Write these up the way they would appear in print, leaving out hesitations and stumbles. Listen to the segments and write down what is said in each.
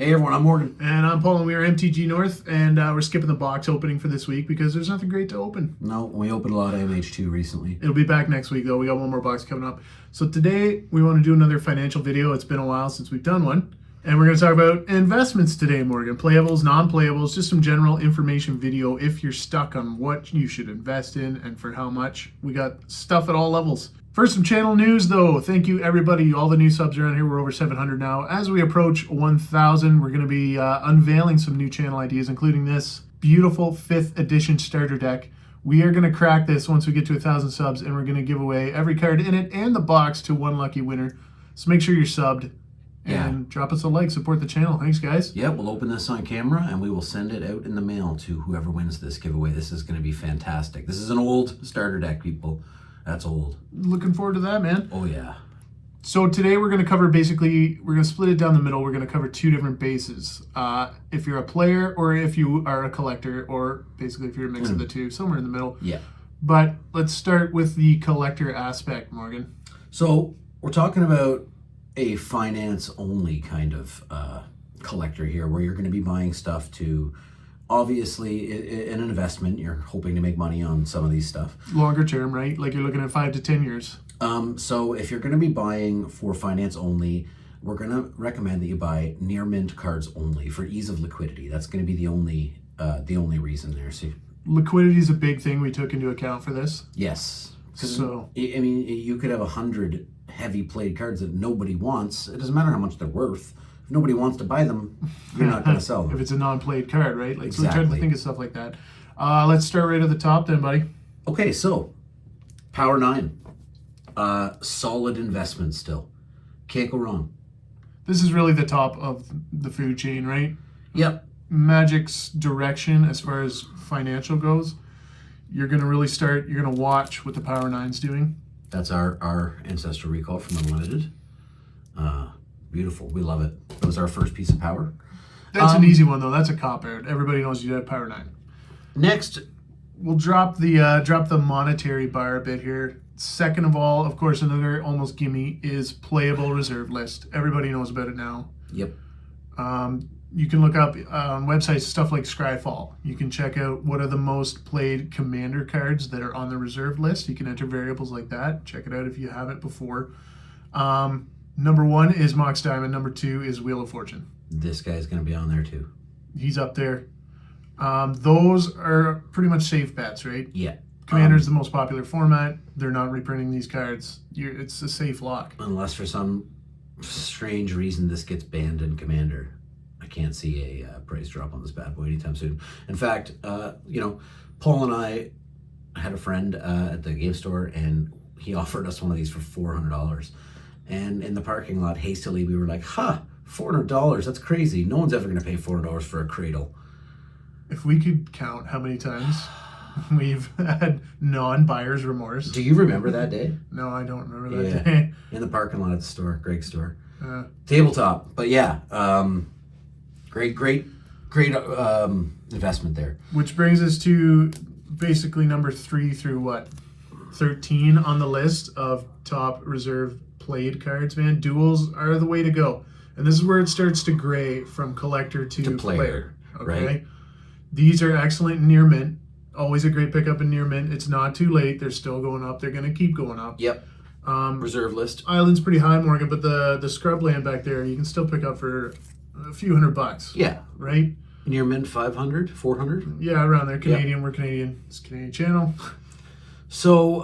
Hey everyone, I'm Morgan. And I'm Paul, and we are MTG North, and we're skipping the box opening for this week because there's nothing great to open. No, we opened a lot of MH2 recently. It'll be back next week, though. We got one more box coming up. So today, we want to do another financial video. It's been a while since we've done one. And we're going to talk about investments today, Morgan. Playables, non-playables, just some general information video if you're stuck on what you should invest in and for how much. We got stuff at all levels. First, some channel news, though. Thank you, everybody. All the new subs around here. We're over 700 now. As we approach 1,000, we're going to be unveiling some new channel ideas, including this beautiful 5th edition starter deck. We are going to crack this once we get to 1,000 subs, and we're going to give away every card in it and the box to one lucky winner. So make sure you're subbed and drop us a like. Support the channel. Thanks, guys. Yeah, we'll open this on camera, and we will send it out in the mail to whoever wins this giveaway. This is going to be fantastic. This is an old starter deck, people. That's old. Looking forward to that, man. Oh, yeah. So today we're going to cover basically, we're going to split it down the middle. We're going to cover two different bases. If you're a player or if you are a collector, or basically if you're a mix of the two, somewhere in the middle. Yeah. But let's start with the collector aspect, Morgan. So we're talking about a finance-only kind of collector here, where you're going to be buying stuff to... Obviously, in an investment, you're hoping to make money on some of these stuff. Longer term, right? Like you're looking at 5 to 10 years. So if you're going to be buying for finance only, we're going to recommend that you buy near mint cards only for ease of liquidity. That's going to be the only reason there. So liquidity is a big thing we took into account for this. Yes. So I mean, you could have 100 heavy played cards that nobody wants. It doesn't matter how much they're worth. If nobody wants to buy them, you're not going to sell them. If it's a non-played card, right? Like, exactly. So we tried to think of stuff like that. Let's start right at the top then, buddy. Okay, so Power 9. Solid investment still. Can't go wrong. This is really the top of the food chain, right? Yep. Magic's direction as far as financial goes, you're going to really start, you're going to watch what the Power 9's doing. That's our Ancestral Recall from Unlimited. Beautiful. We love it. It was our first piece of power. That's an easy one, though. That's a cop-out. Everybody knows you have Power 9. Next, we'll drop the monetary bar a bit here. Second of all, of course, another almost gimme is playable reserve list. Everybody knows about it now. Yep. You can look up on websites stuff like Scryfall. You can check out what are the most played commander cards that are on the reserve list. You can enter variables like that. Check it out if you haven't before. Number 1 is Mox Diamond. Number 2 is Wheel of Fortune. This guy's going to be on there too. He's up there. Those are pretty much safe bets, right? Yeah. Commander's the most popular format. They're not reprinting these cards. It's a safe lock. Unless for some strange reason this gets banned in Commander. I can't see a price drop on this bad boy anytime soon. In fact, Paul and I had a friend at the game store, and he offered us one of these for $400. And in the parking lot, hastily, we were like, $400, that's crazy. No one's ever going to pay $400 for a cradle. If we could count how many times we've had non-buyer's remorse. Do you remember that day? No, I don't remember that day. In the parking lot at the store, Greg's store. Tabletop. But yeah, great investment there. Which brings us to basically number 3 through what? 13 on the list of top reserve played cards, man. Duels are the way to go. And this is where it starts to gray from collector to player. Okay. Right. These are excellent in near mint. Always a great pickup in near mint. It's not too late. They're still going up. They're going to keep going up. Yep. Reserve list. Island's pretty high, Morgan, but the scrub land back there, you can still pick up for a few $100. Yeah. Right? Near mint 500, 400? Yeah, around there. Canadian. Yep. We're Canadian. It's a Canadian channel. So,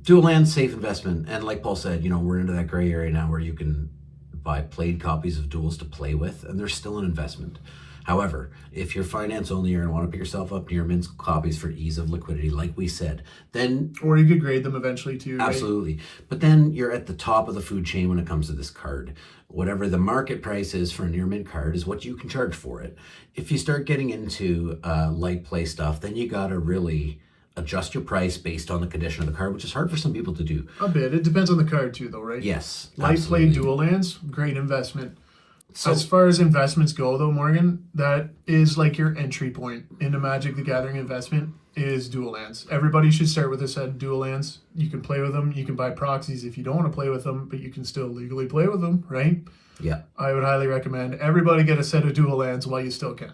dual land, safe investment. And like Paul said, we're into that gray area now where you can buy played copies of duels to play with, and they're still an investment. However, if you're finance only, you're going to want to pick yourself up near mint copies for ease of liquidity, like we said. Then, or you could grade them eventually too. Absolutely. Right? But then you're at the top of the food chain when it comes to this card. Whatever the market price is for a near mint card is what you can charge for it. If you start getting into light play stuff, then you got to really adjust your price based on the condition of the card, which is hard for some people to do. A bit. It depends on the card too, though, right? Yes. Light play dual lands, great investment. So, as far as investments go, though, Morgan, that is like your entry point into Magic the Gathering investment is dual lands. Everybody should start with a set of dual lands. You can play with them. You can buy proxies if you don't want to play with them, but you can still legally play with them, right? Yeah. I would highly recommend everybody get a set of dual lands while you still can.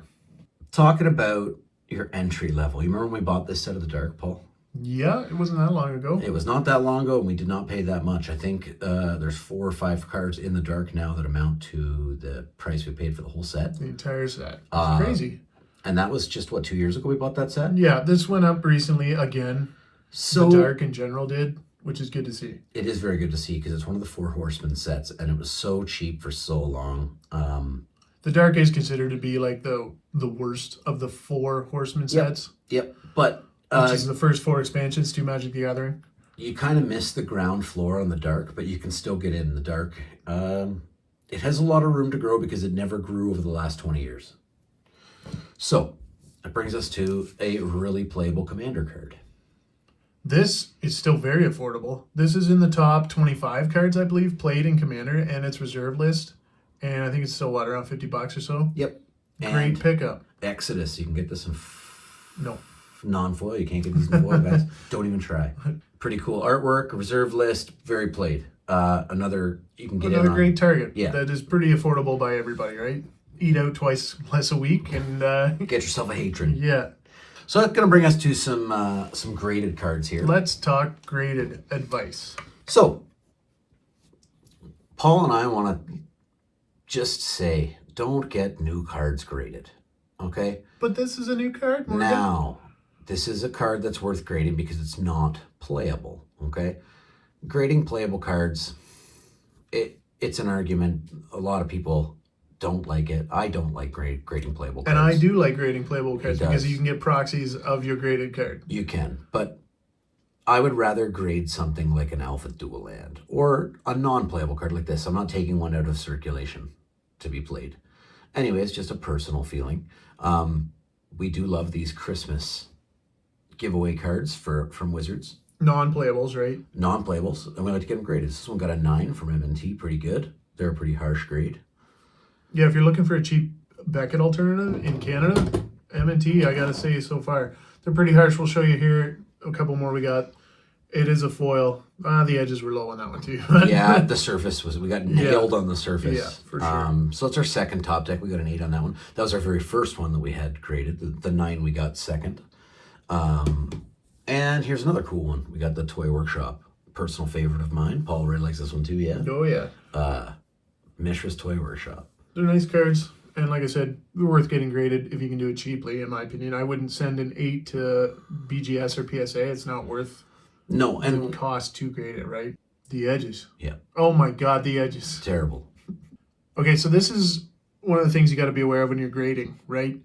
Talking about your entry level. You remember when we bought this set of the Dark, Paul? Yeah, it wasn't that long ago. It was not that long ago, and we did not pay that much. I think there's 4 or 5 cards in the Dark now that amount to the price we paid for the whole set. The entire set. It's crazy. And that was just, 2 years ago we bought that set? Yeah, this went up recently again. So the Dark in general did, which is good to see. It is very good to see because it's one of the 4 Horsemen sets, and it was so cheap for so long. The Dark is considered to be like the worst of the 4 Horsemen sets. Yep, but... which is the first 4 expansions to Magic the Gathering. You kind of miss the ground floor on the Dark, but you can still get in the Dark. It has a lot of room to grow because it never grew over the last 20 years. So, that brings us to a really playable commander card. This is still very affordable. This is in the top 25 cards, I believe, played in Commander and its reserve list. And I think it's still, around $50 or so? Yep. Great And pickup. Exodus, you can get this in... No. Non-foil. You can't get these in foil, guys. Don't even try. Pretty cool artwork, reserve list, very played. Another you can get another in on. great target. Yeah. That is pretty affordable by everybody, right? Eat out twice less a week and Get yourself a hatred. yeah. So that's going to bring us to some graded cards here. Let's talk graded advice. So Paul and I want to just say, don't get new cards graded. Okay? But this is a new card, Morgan. Now, this is a card that's worth grading because it's not playable, okay? Grading playable cards, it's an argument. A lot of people don't like it. I don't like grading playable cards. And I do like grading playable cards He because does. you can get proxies of your graded card. You can, but I would rather grade something like an Alpha Dual Land or a non-playable card like this. I'm not taking one out of circulation to be played. Anyway, it's just a personal feeling. We do love these Christmas giveaway cards from Wizards. Non-playables, right? Non-playables, and we like to get them graded. This one got a 9 from M&T, pretty good. They're a pretty harsh grade. Yeah, if you're looking for a cheap Beckett alternative in Canada, M&T, I gotta say so far, they're pretty harsh. We'll show you here a couple more we got. It is a foil. The edges were low on that one too. Yeah, the surface we got nailed on the surface. Yeah, for sure. So it's our second top deck. We got an 8 on that one. That was our very first one that we had graded. The 9 we got second. And here's another cool one. We got the Toy Workshop. Personal favorite of mine. Paul really likes this one too, yeah? Oh yeah. Mishra's Toy Workshop. They're nice cards. And like I said, they're worth getting graded if you can do it cheaply, in my opinion. I wouldn't send an 8 to BGS or PSA. It's not worth No, the and cost to grade it, right? The edges. yeah, Oh my God, the edges. terrible. Okay, so this is one of the things you got to be aware of when you're grading, right?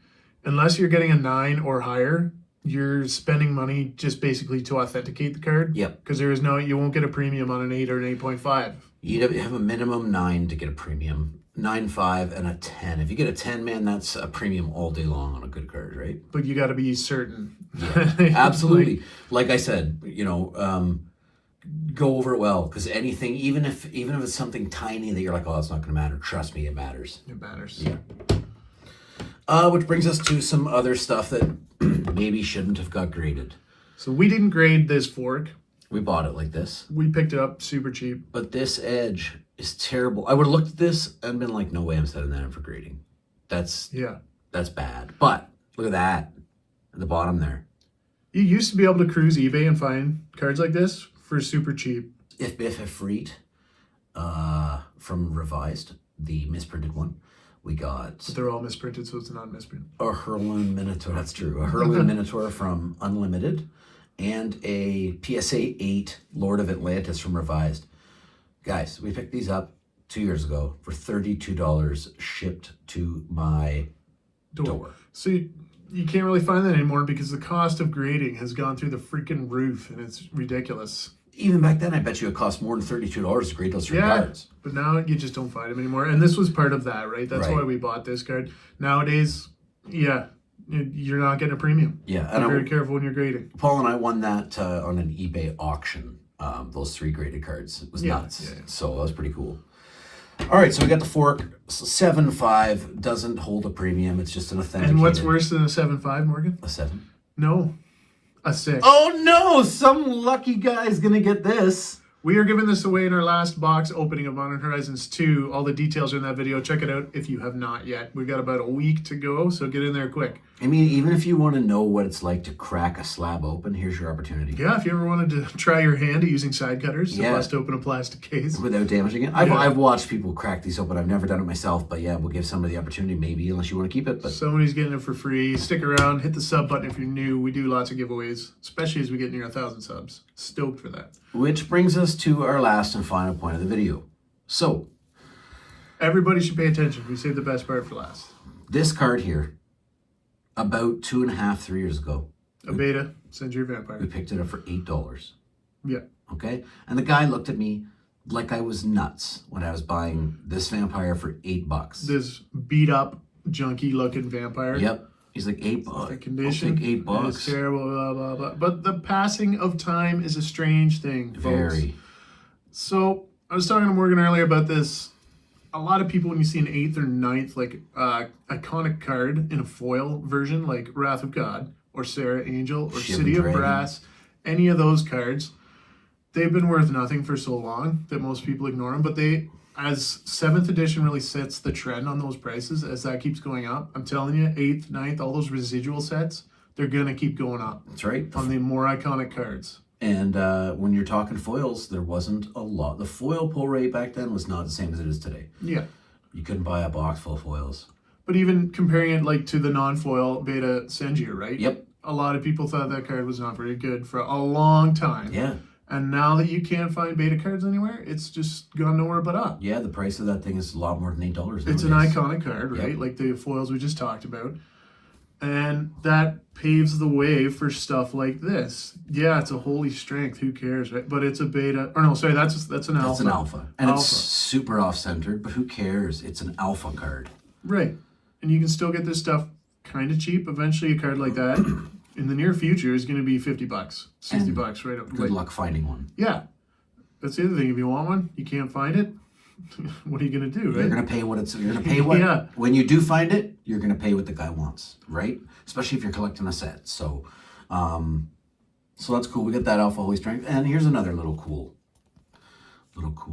Unless you're getting a 9 or higher, you're spending money just basically to authenticate the card. Yep. Because you won't get a premium on an 8 or an 8.5. You'd have a minimum 9 to get a premium. 9, 5, and a 10. If you get a 10, man, that's a premium all day long on a good card, right? But you got to be certain. Yeah, absolutely. Like I said, go over it well, because anything, even if it's something tiny that you're like, oh, it's not going to matter. Trust me, it matters. It matters. Yeah. Which brings us to some other stuff that maybe shouldn't have got graded. So we didn't grade this fork. We bought it like this, We picked it up super cheap. but this edge is terrible. I would have looked at this and been like, no way I'm setting that in for grading. That's Yeah. bad. But look at that at the bottom there. You used to be able to cruise eBay and find cards like this for super cheap. If Biff Ifrit from Revised, the misprinted one, we got But they're all misprinted, so it's not misprint. a Hurloon Minotaur. That's true. A Hurloon Minotaur from Unlimited and a PSA 8 Lord of Atlantis from Revised. Guys, we picked these up 2 years ago for $32 shipped to my door. So you can't really find that anymore because the cost of grading has gone through the freaking roof and it's ridiculous. Even back then, I bet you it cost more than $32 to grade those 3 cards. But now you just don't find them anymore. And this was part of that, right? That's Right. why we bought this card. Nowadays, yeah, you're not getting a premium. Yeah, Be and very careful when you're grading. Paul and I won that on an eBay auction. Those 3 graded cards. It was nuts. Yeah. So that was pretty cool. All right, so we got the fork. 7.5 doesn't hold a premium. It's just an authenticated. And what's worse than a 7.5, Morgan? A 7. No, a 6. Oh no! Some lucky guy's gonna get this. We are giving this away in our last box opening of Modern Horizons 2. All the details are in that video. Check it out if you have not yet. We've got about a week to go, so get in there quick. I mean, even if you want to know what it's like to crack a slab open, here's your opportunity. Yeah, if you ever wanted to try your hand at using side cutters to bust open a plastic case. Without damaging it. I've watched people crack these open. I've never done it myself, but yeah, we'll give somebody the opportunity maybe, unless you want to keep it. But somebody's getting it for free. Stick around, hit the sub button if you're new. We do lots of giveaways, especially as we get near 1,000 subs. Stoked for that. Which brings us to our last and final point of the video. So, everybody should pay attention. We saved the best part for last. This card here, about 2.5, 3 years ago. A beta, Century Vampire. We picked it up for $8. Yeah. Okay? And the guy looked at me like I was nuts when I was buying this vampire for $8. This beat up, junky looking vampire. Yep. He's like $8. The condition. I'll take $8. It's terrible, blah, blah, blah. But the passing of time is a strange thing, folks. Very. So, I was talking to Morgan earlier about this. A lot of people, when you see an 8th or 9th, like, iconic card in a foil version, like Wrath of God, or Sarah Angel, or City of Brass, any of those cards, they've been worth nothing for so long that most people ignore them. But they, as 7th edition really sets the trend on those prices, as that keeps going up, I'm telling you, 8th, 9th, all those residual sets, they're going to keep going up. That's right. On the more iconic cards. And when you're talking foils, there wasn't a lot. The foil pull rate back then was not the same as it is today. Yeah. You couldn't buy a box full of foils. But even comparing it like to the non-foil beta Senjir, right? Yep. A lot of people thought that card was not very good for a long time. Yeah. And now that you can't find beta cards anywhere, it's just gone nowhere but up. Yeah, the price of that thing is a lot more than $8 nowadays. It's an iconic card, right? Yep. Like the foils we just talked about. And that paves the way for stuff like this. Yeah, it's a holy strength. Who cares, right? But it's a beta. Or no, sorry, that's an alpha. That's an alpha. And it's super off-centered, but who cares? It's an alpha card. Right. And you can still get this stuff kind of cheap. Eventually, a card like that in the near future is going to be $50, $60, right? Good luck finding one. Yeah. That's the other thing. If you want one, you can't find it. What are you going to do, right? You're going to pay what it's... You're going to pay what... Yeah. When you do find it, you're going to pay what the guy wants, right? Especially if you're collecting a set. So that's cool. We got that alpha holy strength. And here's another little cool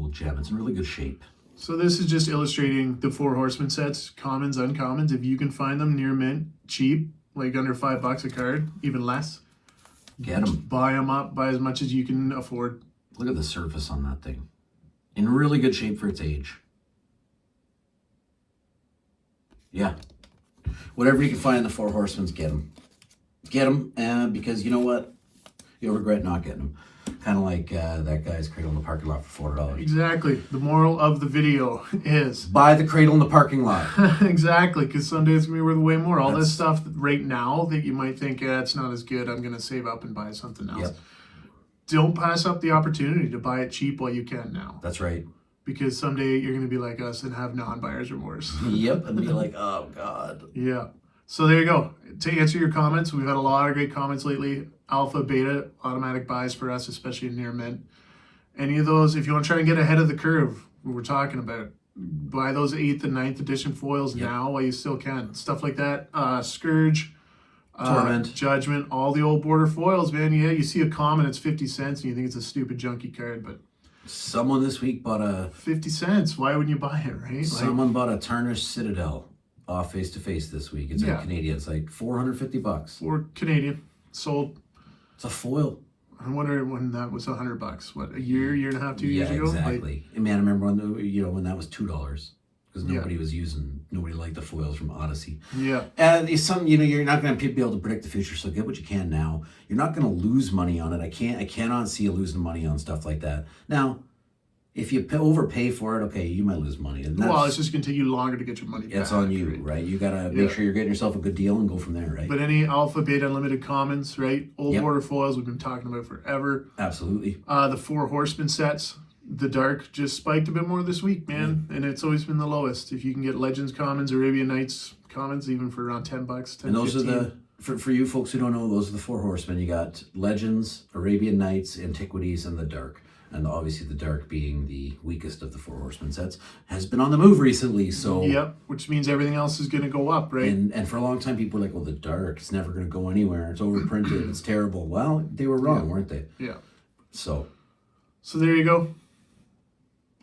gem. It's in really good shape. So this is just illustrating the 4 Horsemen sets, commons, uncommons. If you can find them near mint, cheap, like under $5 a card, even less. Get them. Buy them up. Buy as much as you can afford. Look at the surface on that thing. In really good shape for its age. Yeah. Whatever you can find in the 4 Horsemen, get them. Get them, because you know what? You'll regret not getting them. Kind of like that guy's cradle in the parking lot for $4. Exactly. The moral of the video is... buy the cradle in the parking lot. Exactly, because someday it's going to be worth way more. All this stuff right now that you might think, it's not as good, I'm going to save up and buy something else. Yep. Don't pass up the opportunity to buy it cheap while you can now. That's right. Because someday you're going to be like us and have non-buyer's remorse. Yep, and be like, oh, God. Yeah. So there you go. To answer your comments, we've had a lot of great comments lately. Alpha, beta, automatic buys for us, especially near mint. Any of those, if you want to try and get ahead of the curve, what we're talking about, buy those 8th and 9th edition foils now while you still can. Stuff like that. Scourge. Torment. Judgment, all the old border foils, man. Yeah, you see a common, it's 50 cents, and you think it's a stupid junky card, but... Someone this week bought a... 50 cents. Why wouldn't you buy it, right? Someone bought a tarnished Citadel off face-to-face this week. It's in Canadian. It's like $450. Or Canadian. Sold. It's a foil. I wonder when that was $100. What, a year and a half, 2 years ago? Yeah, exactly. Man, I remember when that was $2. Because nobody liked the foils from Odyssey. Yeah. And you're not going to be able to predict the future, so get what you can now. You're not going to lose money on it. I cannot see you losing money on stuff like that. Now, if you overpay for it, okay, you might lose money. And it's just going to take you longer to get your money back. It's on you, right? You got to make sure you're getting yourself a good deal and go from there, right? But any alpha, beta, unlimited commons, right? Old border foils we've been talking about forever. Absolutely. The 4 Horsemen sets. The dark just spiked a bit more this week, man, and it's always been the lowest. If you can get Legends commons, Arabian Nights commons, even for around $10, $10, and those 15. are for you folks who don't know, those are the 4 Horsemen. You got Legends, Arabian Nights, Antiquities, and the Dark. And obviously the Dark being the weakest of the 4 Horsemen sets, has been on the move recently, so... Yep, which means everything else is going to go up, right? And for a long time, people were like, well, the Dark, it's never going to go anywhere. It's overprinted, it's terrible. Well, they were wrong, weren't they? Yeah. So... So there you go.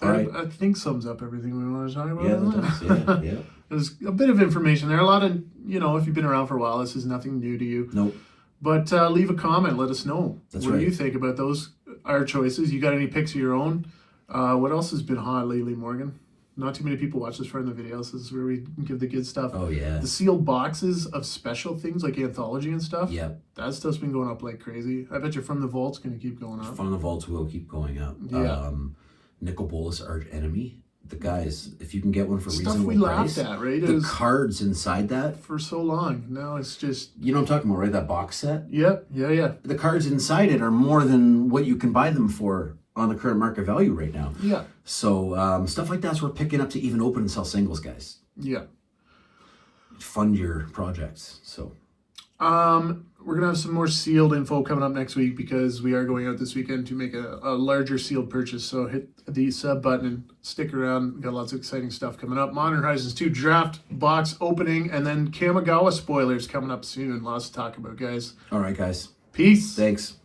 All right. I think sums up everything we want to talk about. Yeah, that does. Yeah. There's a bit of information there. A lot of, if you've been around for a while, this is nothing new to you. Nope. But leave a comment. Let us know. That's what right. do you think about our choices? You got any picks of your own? What else has been hot lately, Morgan? Not too many people watch this far in the videos. This is where we give the good stuff. Oh, yeah. The sealed boxes of special things like Anthology and stuff. Yep. That stuff's been going up like crazy. I bet you From the Vault's going to keep going up. From the Vaults will keep going up. Yeah. Nicol Bolas Arch Enemy. The guys, if you can get one for Stuff reasonable we price. laughed at, right? The cards inside that. For so long. Now it's just... You know what I'm talking about, right? That box set? Yep. Yeah. The cards inside it are more than what you can buy them for on the current market value right now. Yeah. So stuff like that's worth picking up to even open and sell singles, guys. Yeah. Fund your projects. So we're gonna have some more sealed info coming up next week because we are going out this weekend to make a larger sealed purchase. So hit the sub button and stick around. We've got lots of exciting stuff coming up. Modern Horizons 2 draft box opening, and then Kamigawa spoilers coming up soon. Lots to talk about, guys. all right, guys. Peace. Thanks.